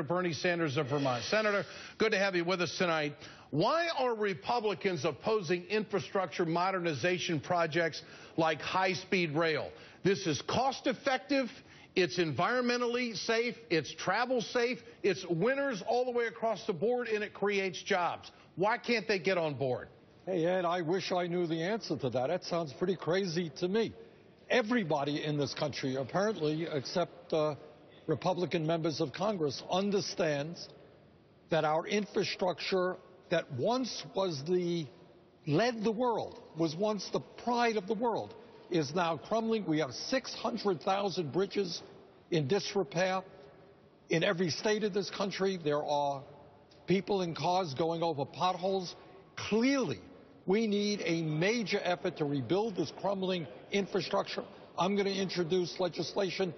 Bernie Sanders of Vermont. Senator, good to have you with us tonight. Why are Republicans opposing infrastructure modernization projects like high-speed rail? This is cost-effective, it's environmentally safe, it's travel safe, it's winners all the way across the board, and it creates jobs. Why can't they get on board? Hey, Ed, I wish I knew the answer to that. That sounds pretty crazy to me. Everybody in this country, apparently, except Republican members of Congress, understands that our infrastructure that once led the world, was once the pride of the world, is now crumbling. We have 600,000 bridges in disrepair. In every state of this country, there are people in cars going over potholes. Clearly, we need a major effort to rebuild this crumbling infrastructure. I'm going to introduce legislation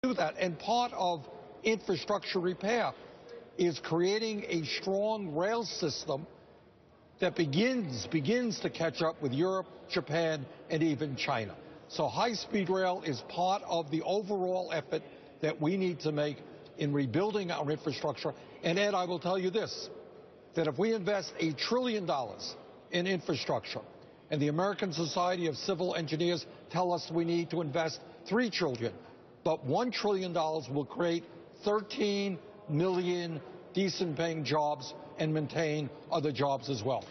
to do that. And part of infrastructure repair is creating a strong rail system that begins to catch up with Europe, Japan, and even China. So high-speed rail is part of the overall effort that we need to make in rebuilding our infrastructure. And Ed, I will tell you this, that if we invest $1 trillion in infrastructure, and the American Society of Civil Engineers tell us we need to invest $3 trillion, but $1 trillion will create 13 million decent-paying jobs and maintain other jobs as well.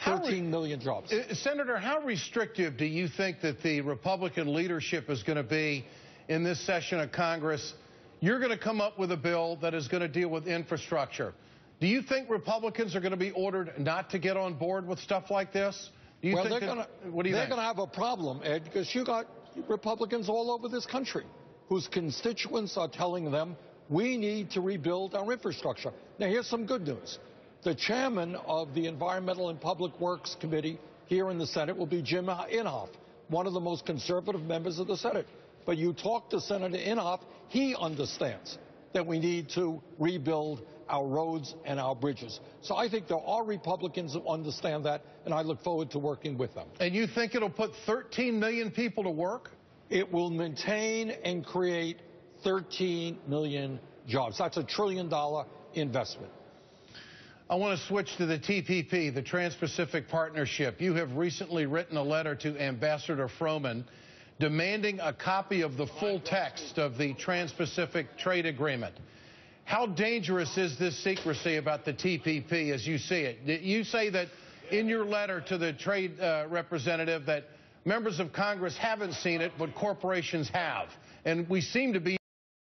13 million jobs. Senator, how restrictive do you think that the Republican leadership is going to be in this session of Congress? You're going to come up with a bill that is going to deal with infrastructure. Do you think Republicans are going to be ordered not to get on board with stuff like this? Do you think they're going to have a problem, Ed, because you got Republicans all over this country whose constituents are telling them we need to rebuild our infrastructure. Now, here's some good news. The chairman of the Environmental and Public Works Committee here in the Senate will be Jim Inhofe, one of the most conservative members of the Senate. But you talk to Senator Inhofe, he understands that we need to rebuild our roads and our bridges. So I think there are Republicans who understand that, and I look forward to working with them. And you think it'll put 13 million people to work? It will maintain and create 13 million jobs. That's $1 trillion investment. I want to switch to the TPP, the Trans-Pacific Partnership. You have recently written a letter to Ambassador Froman demanding a copy of the full text of the Trans-Pacific Trade Agreement. How dangerous is this secrecy about the TPP as you see it? You say that in your letter to the trade representative that members of Congress haven't seen it, but corporations have. And we seem to be